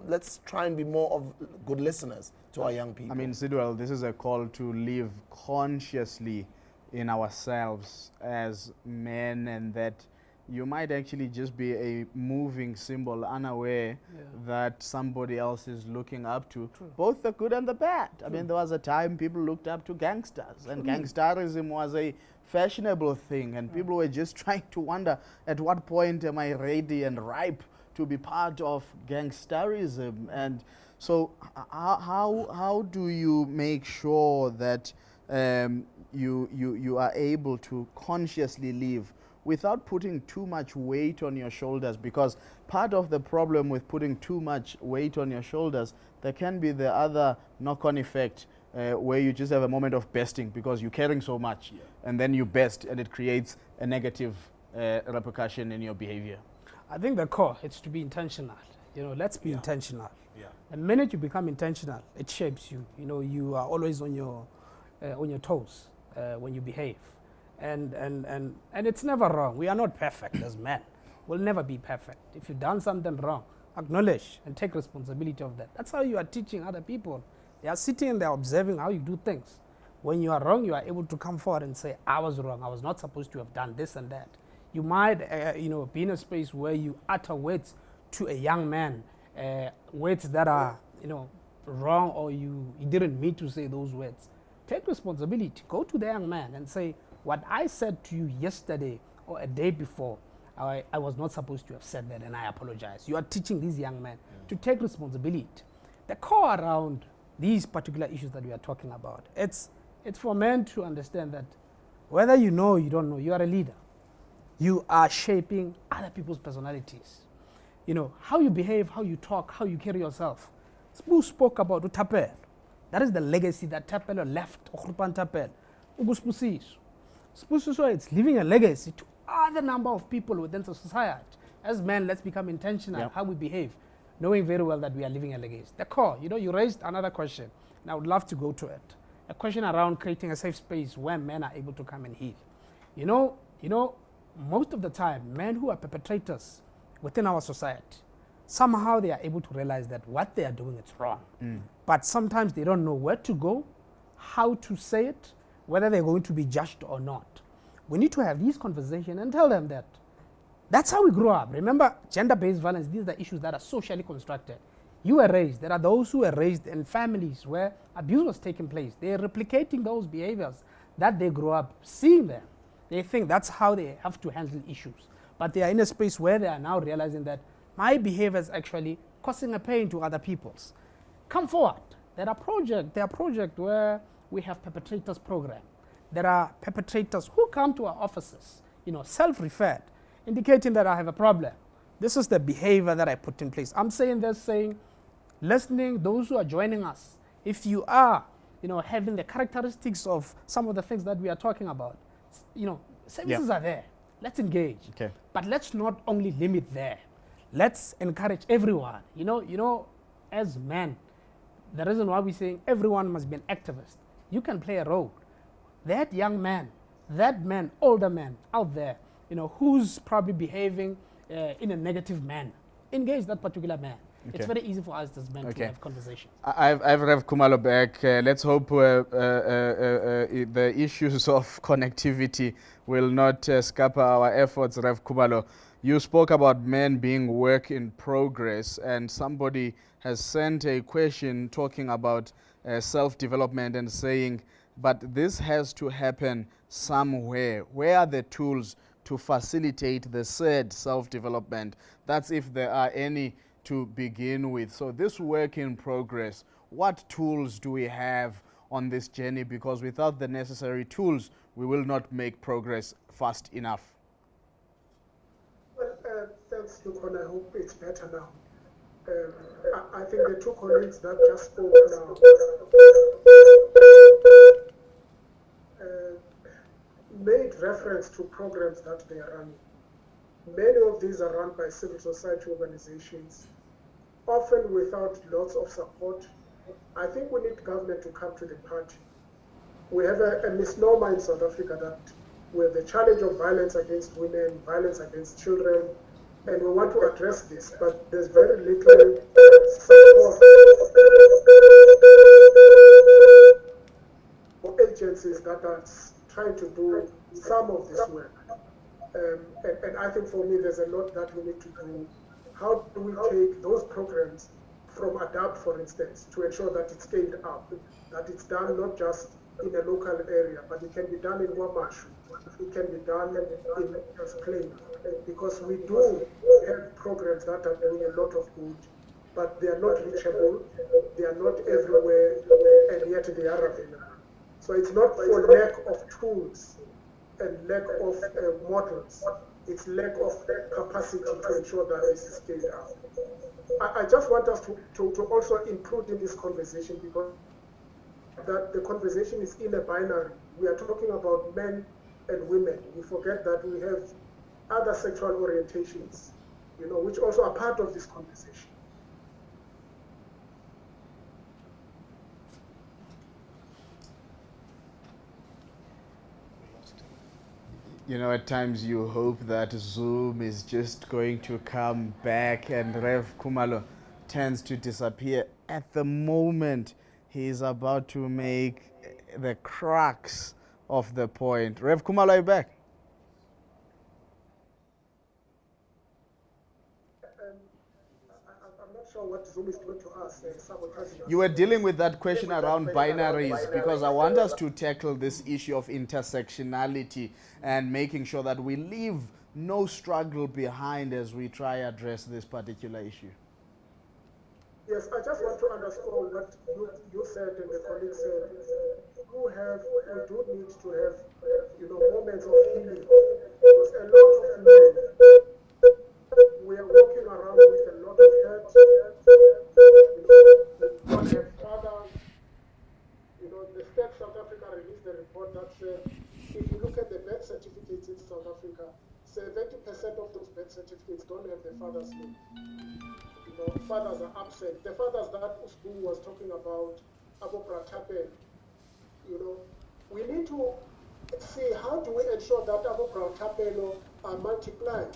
let's try and be more of good listeners to our young people. I mean, Sidwell, this is a call to live consciously in ourselves as men, and that you might actually just be a moving symbol, unaware that somebody else is looking up to. Both the good and the bad. I mean, there was a time people looked up to gangsters, and gangsterism was a fashionable thing, and people were just trying to wonder, at what point am I ready and ripe to be part of gangsterism? And so how do you make sure that you are able to consciously live without putting too much weight on your shoulders, because part of the problem with putting too much weight on your shoulders, there can be the other knock-on effect where you just have a moment of besting because you're carrying so much, and then you best, and it creates a negative repercussion in your behavior. I think the core is to be intentional. You know, let's be intentional. Yeah. The minute you become intentional, it shapes you. You know, you are always on your toes when you behave, and it's never wrong. We are not perfect as men. We'll never be perfect. If you've done something wrong, acknowledge and take responsibility of that. That's how you are teaching other people. They are sitting and they are observing how you do things. When you are wrong, you are able to come forward and say, I was wrong. I was not supposed to have done this and that. You might, be in a space where you utter words to a young man, words that are, wrong, or you didn't mean to say those words. Take responsibility. Go to the young man and say, what I said to you yesterday or a day before, I was not supposed to have said that, and I apologize. You are teaching these young men to take responsibility. The core around these particular issues that we are talking about, it's for men to understand that whether you know or you don't know, you are a leader. You are shaping other people's personalities. You know, how you behave, how you talk, how you carry yourself. Who spoke about Utapel? That is the legacy that Tapelo left. Tapel. It's leaving a legacy to other number of people within the society. As men, let's become intentional how we behave, knowing very well that we are leaving a legacy. The core, you raised another question, and I would love to go to it. A question around creating a safe space where men are able to come and heal. You know, most of the time, men who are perpetrators within our society, somehow they are able to realize that what they are doing is wrong. But sometimes they don't know where to go, how to say it, whether they're going to be judged or not. We need to have these conversations and tell them that that's how we grow up. Remember, gender-based violence, these are the issues that are socially constructed. You were raised, there are those who were raised in families where abuse was taking place. They're replicating those behaviors that they grew up seeing them. They think that's how they have to handle issues. But they are in a space where they are now realizing that my behavior is actually causing a pain to other people's. Come forward. There are projects where we have perpetrators program. There are perpetrators who come to our offices, self-referred, indicating that I have a problem. This is the behavior that I put in place. I'm saying this, listening, those who are joining us, if you are, having the characteristics of some of the things that we are talking about, services are there. Let's engage. Okay. But let's not only limit there. Let's encourage everyone. As men, the reason why we're saying everyone must be an activist, you can play a role. That young man, older man out there, who's probably behaving in a negative manner, engage that particular man. Okay. It's very easy for us as men to have conversation. I've Rev Khumalo back. Let's hope the issues of connectivity will not scupper our efforts, Rev Khumalo. You spoke about men being work in progress, and somebody has sent a question talking about self-development and saying, but this has to happen somewhere. Where are the tools to facilitate the said self-development? That's if there are any to begin with. So this work in progress, what tools do we have on this journey? Because without the necessary tools, we will not make progress fast enough. Well, thanks, Lukon. I hope it's better now. I think the two colleagues that just spoke now made reference to programs that they are running. Many of these are run by civil society organizations, often without lots of support. I think we need government to come to the party. We have a misnomer in South Africa that we have the challenge of violence against women, violence against children, and we want to address this, but there's very little support for agencies that are trying to do some of this work. And I think for me, there's a lot that we need to do. How do we take those programs from ADAPT, for instance, to ensure that it's scaled up, that it's done not just in a local area, but it can be done in Wamashu, it can be done in Plain, because we do have programs that are doing a lot of good, but they are not reachable, they are not everywhere, and yet they are available. So it's not for lack of tools and lack of models. It's lack of capacity to ensure that this is scaled up. I just want us to also include in this conversation, because that the conversation is in a binary. We are talking about men and women. We forget that we have other sexual orientations, which also are part of this conversation. At times you hope that Zoom is just going to come back, and Rev Khumalo tends to disappear at the moment he is about to make the crux of the point. Rev Khumalo, are you back? I'm not sure what Zoom is doing to us. You were dealing with that question around binaries, because I want us to tackle this issue of intersectionality and making sure that we leave no struggle behind as we try to address this particular issue. Yes, I just want to underscore what you said and the colleague said. We do need to have, moments of healing. Because a lot of men, we are walking around with a lot of hurt. We don't have fathers. The State South Africa released a report that said, if you look at the birth certificates in South Africa, 70% of those birth certificates don't have the father's name. Fathers are absent. The fathers that Usbu was talking about, Abu Pratapen, we need to see how do we ensure that Abu Pratapen are multiplied.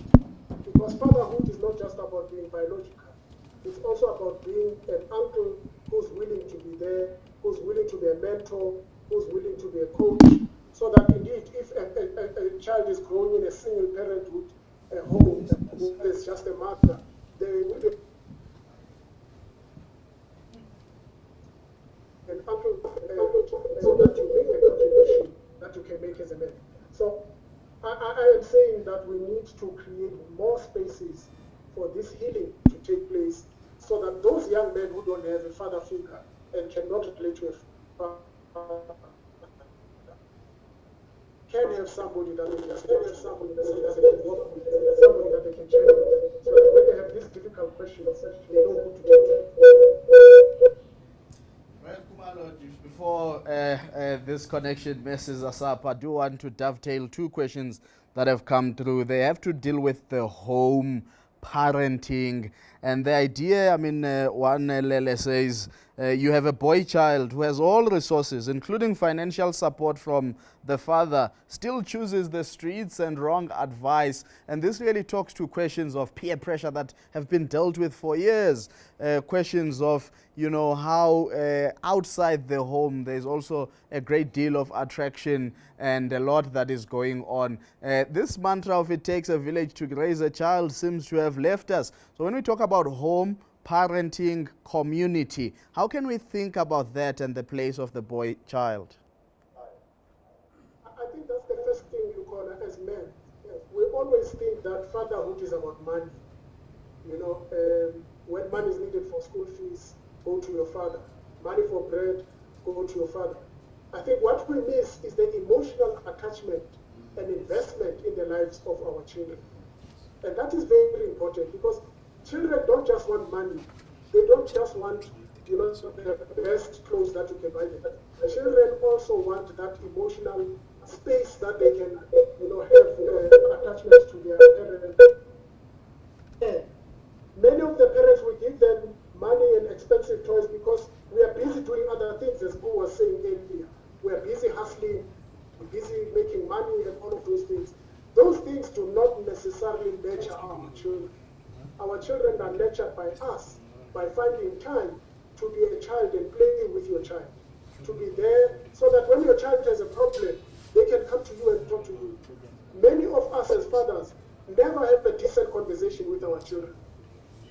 Because fatherhood is not just about being biological. It's also about being an uncle who's willing to be there, who's willing to be a mentor, who's willing to be a coach. So that indeed, if a child is growing in a single parenthood home, there's just a mother, they will be an uncle, so that you make the contribution that you can make as a man. So I am saying that we need to create more spaces for this healing to take place, so that those young men who don't have a father figure and cannot relate to a father can have somebody that they can somebody that they can work with, somebody that they can channel with, so that when they have these difficult questions, they know who to talk to. Before this connection messes us up, I do want to dovetail two questions that have come through. They have to deal with the home, parenting, and the idea, one Lele says, you have a boy child who has all resources, including financial support from the father, still chooses the streets and wrong advice. And this really talks to questions of peer pressure that have been dealt with for years. Questions of, how outside the home there's also a great deal of attraction and a lot that is going on. This mantra of it takes a village to raise a child seems to have left us. So when we talk about home, parenting, community, how can we think about that and the place of the boy child? I think that's the first thing you call as men. We always think that fatherhood is about money. When money is needed for school fees, go to your father. Money for bread, go to your father. I think what we miss is the emotional attachment and investment in the lives of our children. And that is very important, because children don't just want money. They don't just want, the best clothes that you can buy them. Children also want that emotional space that they can, have attachment to their parents. And many of the parents will give them money and expensive toys because we are busy doing other things, as Boo was saying earlier. We are busy hustling, we're busy making money and all of those things. Those things do not necessarily nurture our children. Our children are nurtured by us, by finding time to be a child and playing with your child. To be there so that when your child has a problem, they can come to you and talk to you. Many of us as fathers never have a decent conversation with our children.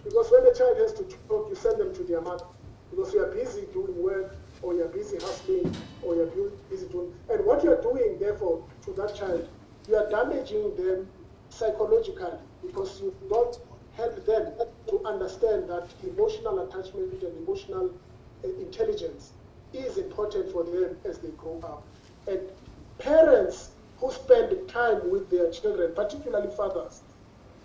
Because when a child has to talk, you send them to their mother. Because you are busy doing work, or you're busy hustling, or you're busy doing... And what you're doing, therefore, to that child, you are damaging them psychologically, because you don't help them to understand that emotional attachment and emotional intelligence is important for them as they grow up. And parents who spend time with their children, particularly fathers,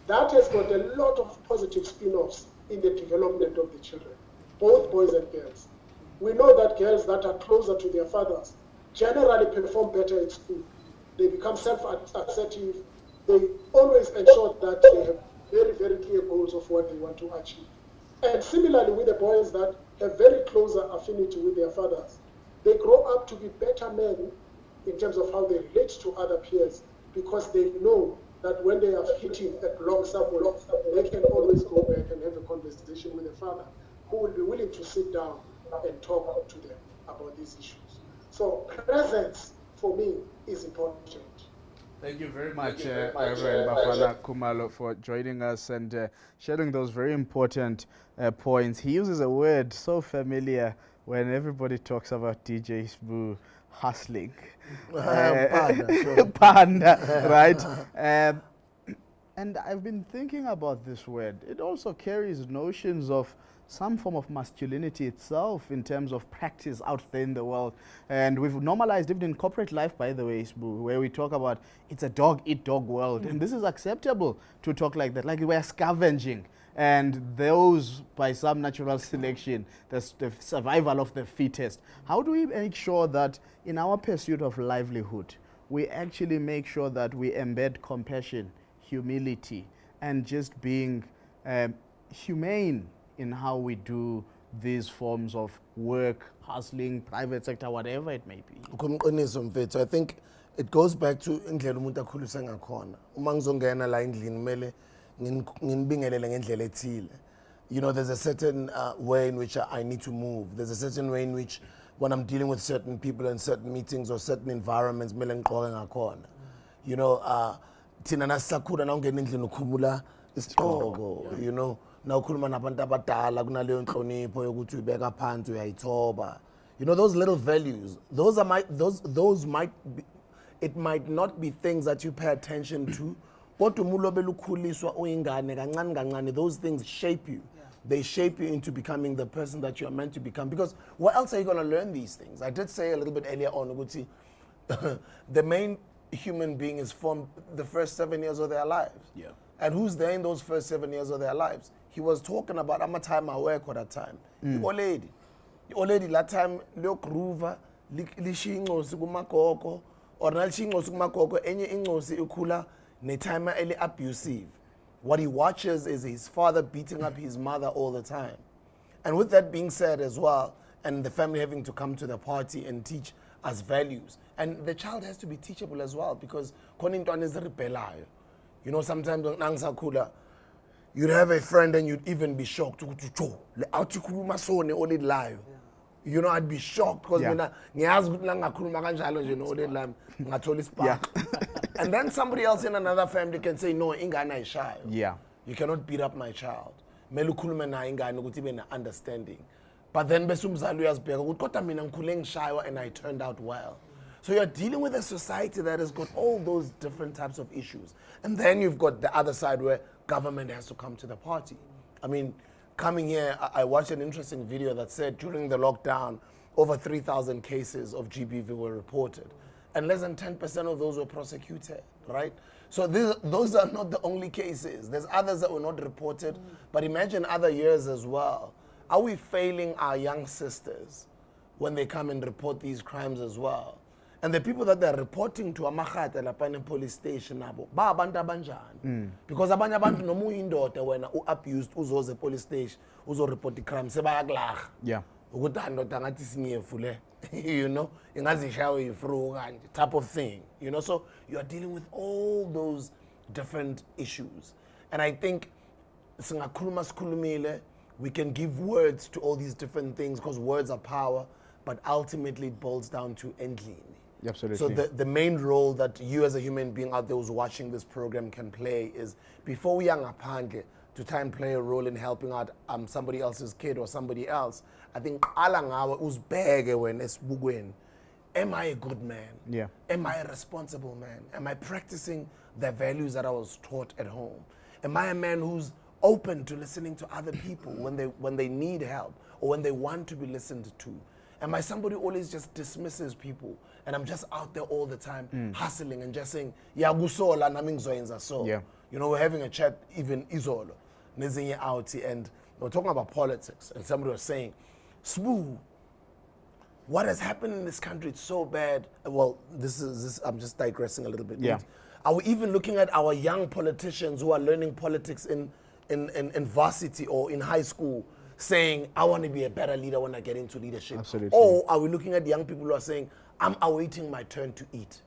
that has got a lot of positive spin-offs in the development of the children, both boys and girls. We know that girls that are closer to their fathers generally perform better at school. They become self-assertive. They always ensure that they have very, very clear goals of what they want to achieve. And similarly with the boys that have very closer affinity with their fathers, they grow up to be better men in terms of how they relate to other peers, because they know that when they are hitting a block somewhere, they can always go back and have a conversation with a father who will be willing to sit down and talk to them about these issues. So presence for me is important. Thank you very much, Reverend Bafana Kumalo, for joining us and sharing those very important points. He uses a word so familiar when everybody talks about DJ Sbu hustling. Panda, sure. Panda, right? And I've been thinking about this word. It also carries notions of some form of masculinity itself in terms of practice out there in the world. And we've normalized even in corporate life, by the way, Sbu, where we talk about it's a dog-eat-dog world. And this is acceptable to talk like that, like we're scavenging. And those, by some natural selection, the survival of the fittest. How do we make sure that in our pursuit of livelihood, we actually make sure that we embed compassion, humility, and just being humane in how we do these forms of work, hustling, private sector, whatever it may be? So I think it goes back to indlela umuntu akhulisa ngakhona. Uma ngizongena la endlini kumele nginibingelele ngendlela ethile. You know, there's a certain way in which I need to move. There's a certain way in which when I'm dealing with certain people in certain meetings or certain environments, kumele ngigqoke ngakhona. You know, thina nasisakhula na ungena endlini ukhumula isigqoko, you know. Now ukhuluma nabantu abadala kunaleyo nhlonipho yokuthi uyibeka phansi uyayithoba. You know, those little values, those might be, it might not be things that you pay attention to. Kodwa umulo belukhuliswa uyingane kancane kancane, those things shape you. They shape you into becoming the person that you are meant to become. Because where else are you going to learn these things? I did say a little bit earlier on, Uguti, the main human being is formed the first 7 years of their lives. Yeah. And who's there in those first 7 years of their lives? He was talking about, I'm a time I work at that time. The old lady, that time, Leo Groover, Lishingosi Gumakoko, or Nalshingosi Gumakoko, any Ingosi Ukula, Netime Eli abusive. What he watches is his father beating up his mother all the time. And with that being said as well, and the family having to come to the party and teach us values, and the child has to be teachable as well, because Konintwan is rebelayo. You know, sometimes you'd have a friend and you'd even be shocked. You know, I'd be shocked because and then somebody else in another family can say, no, ingana is shy. Yeah. You cannot beat up my child. Understanding. But then and I turned out well. So you're dealing with a society that has got all those different types of issues. And then you've got the other side where government has to come to the party. I mean, coming here, I watched an interesting video that said during the lockdown, over 3,000 cases of GBV were reported. And less than 10% of those were prosecuted, right? So those are not the only cases. There's others that were not reported. But imagine other years as well. Are we failing our young sisters when they come and report these crimes as well? And the people that they're reporting to Amahata Lapane police station abo ba abantu abanjani, because abanye abantu noma uyindoda wena abused uzoze police station uzo report the crime sebayakulaga. Yeah. Ukuthi andoda ngathi sinyefu le, you know, ingazishawe yifru kanje type of thing, you know. So you are dealing with all those different issues, and I think singakhuluma sikhulumile, we can give words to all these different things because words are power, but ultimately it boils down to endlini. Absolutely. So the main role that you as a human being out there who's watching this program can play is, before we are ngaphandle, to try and play a role in helping out somebody else's kid or somebody else. I think alangawa uzbege when esbugwen. Am I a good man? Yeah. Am I a responsible man? Am I practicing the values that I was taught at home? Am I a man who's open to listening to other people when they need help or when they want to be listened to? And my somebody always just dismisses people. And I'm just out there all the time hustling and just saying, yeah, gusola nami ngizoyenza so. Yeah. You know, we're having a chat even izolo. Nezinye out and we're talking about politics. And somebody was saying, Sbu, what has happened in this country, it's so bad. Well, this I'm just digressing a little bit. Yeah. Are we even looking at our young politicians who are learning politics in varsity or in high school saying, I want to be a better leader when I get into leadership? Absolutely. Or are we looking at young people who are saying, I'm awaiting my turn to eat?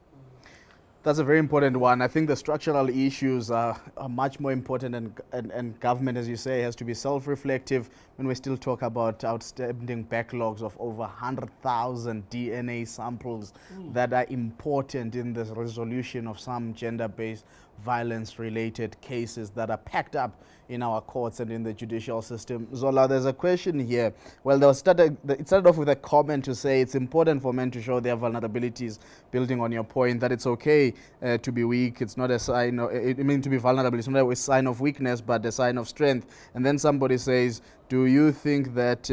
That's a very important one. I think the structural issues are much more important, and government, as you say, has to be self-reflective when we still talk about outstanding backlogs of over 100,000 DNA samples that are important in the resolution of some gender-based violence-related cases that are packed up in our courts and in the judicial system. Zola, there's a question here. Well, it started off with a comment to say it's important for men to show their vulnerabilities, building on your point that it's okay to be weak. It's not a sign of, to be vulnerable. It's not a sign of weakness, but a sign of strength. And then somebody says, do you think that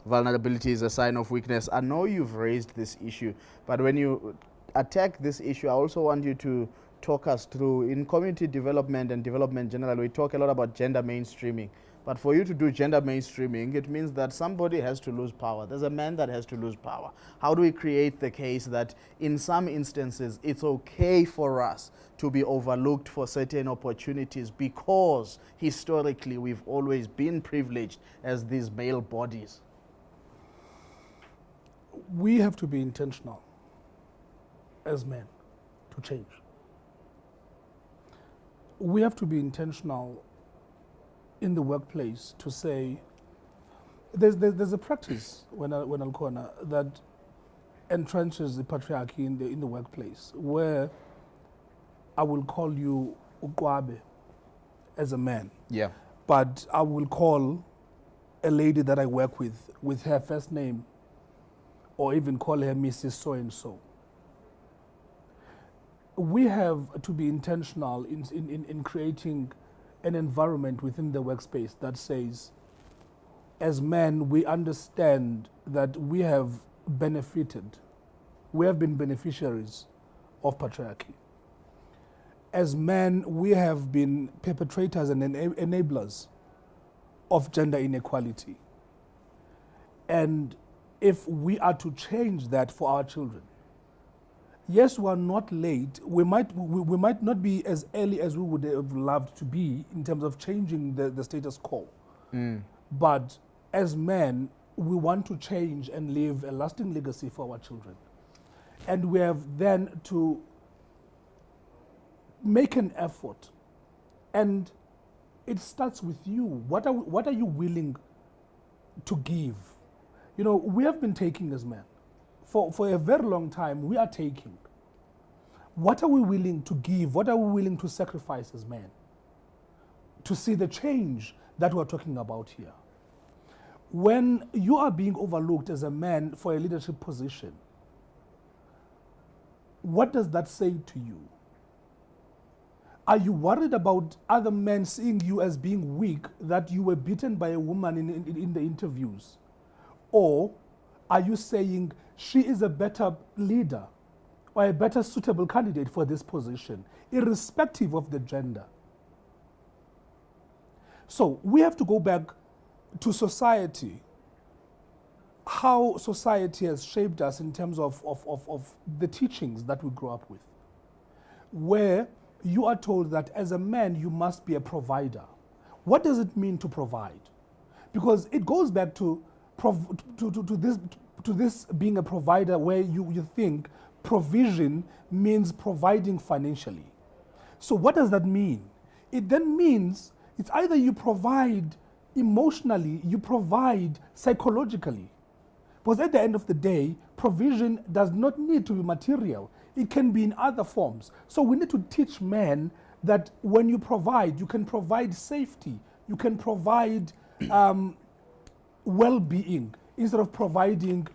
vulnerability is a sign of weakness? I know you've raised this issue, but when you attack this issue, I also want you to talk us through, in community development and development generally, we talk a lot about gender mainstreaming. But for you to do gender mainstreaming, it means that somebody has to lose power. There's a man that has to lose power. How do we create the case that in some instances it's okay for us to be overlooked for certain opportunities because historically we've always been privileged as these male bodies? We have to be intentional as men to change. We have to be intentional in the workplace to say, there's a practice when Alkona that entrenches the patriarchy in the workplace, where I will call you Ukwabe as a man, Yeah. but I will call a lady that I work with her first name, or even call her Mrs. So-and-so. We have to be intentional in creating an environment within the workspace that says, as men, we understand that we have been beneficiaries of patriarchy. As men, we have been perpetrators and enablers of gender inequality. And if we are to change that for our children, yes, we are not late. We might not be as early as we would have loved to be in terms of changing the status quo. But as men, we want to change and leave a lasting legacy for our children. And we have then to make an effort. And it starts with you. What are you willing to give? You know, we have been taking as men. For a very long time, we are taking. What are we willing to give? What are we willing to sacrifice as men to see the change that we're talking about here? When you are being overlooked as a man for a leadership position, what does that say to you? Are you worried about other men seeing you as being weak, that you were beaten by a woman in the interviews? Or are you saying she is a better leader or a better suitable candidate for this position, irrespective of the gender? So we have to go back to society, how society has shaped us in terms of the teachings that we grew up with, where you are told that as a man you must be a provider. What does it mean to provide? Because it goes back to this being a provider, where you think provision means providing financially. So what does that mean? It then means it's either you provide emotionally, you provide psychologically. Because at the end of the day, provision does not need to be material. It can be in other forms. So we need to teach men that when you provide, you can provide safety, you can provide well-being instead of providing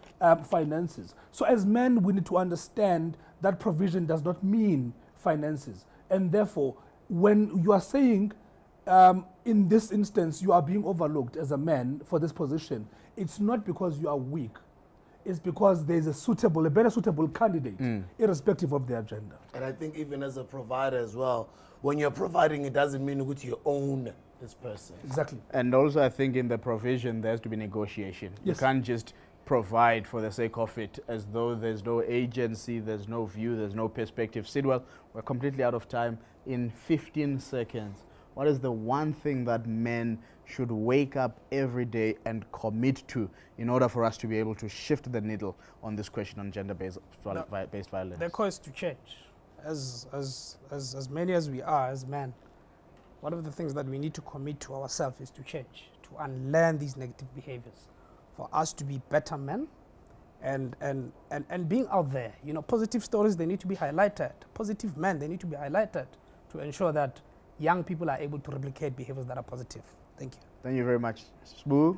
finances. So as men, we need to understand that provision does not mean finances. And therefore, when you are saying, in this instance, you are being overlooked as a man for this position, it's not because you are weak. is because there's a better suitable candidate, irrespective of their gender. And I think even as a provider as well, when you're providing, it doesn't mean that you own this person. Exactly. And also, I think in the provision, there has to be negotiation. Yes. You can't just provide for the sake of it as though there's no agency, there's no view, there's no perspective. Sidwell, we're completely out of time. In 15 seconds, what is the one thing that men should wake up every day and commit to in order for us to be able to shift the needle on this question on gender-based violence? The call is to change. As many as we are as men, one of the things that we need to commit to ourselves is to change, to unlearn these negative behaviors, for us to be better men, and being out there. You know, positive stories, they need to be highlighted. Positive men, they need to be highlighted to ensure that young people are able to replicate behaviors that are positive. Thank you. Thank you very much. Sbu,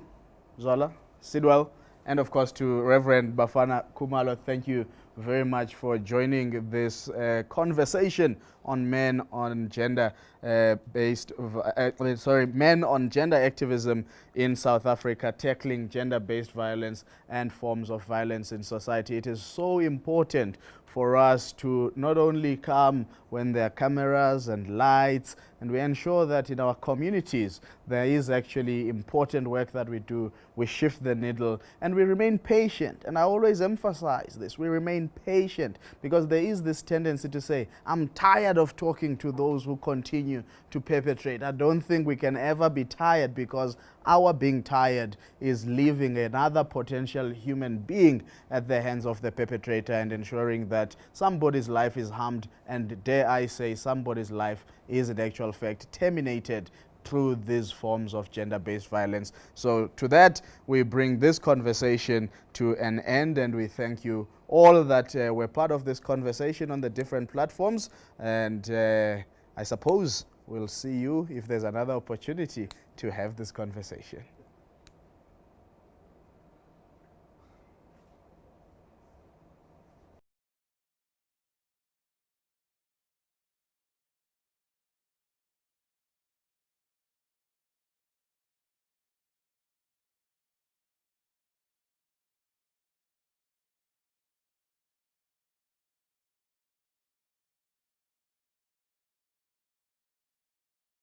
Zola, Sidwell, and of course to Reverend Bafana Kumalo, thank you very much for joining this conversation on men on gender men on gender activism in South Africa, tackling gender-based violence and forms of violence in society. It is so important for us to not only come when there are cameras and lights, and we ensure that in our communities there is actually important work that we do. We shift the needle and we remain patient. And I always emphasize this, we remain patient, because there is this tendency to say, I'm tired of talking to those who continue to perpetrate. I don't think we can ever be tired, because our being tired is leaving another potential human being at the hands of the perpetrator and ensuring that somebody's life is harmed, and dare I say somebody's life is in actual fact terminated through these forms of gender-based violence. So to that, we bring this conversation to an end, and we thank you all that were part of this conversation on the different platforms, and I suppose we'll see you if there's another opportunity to have this conversation.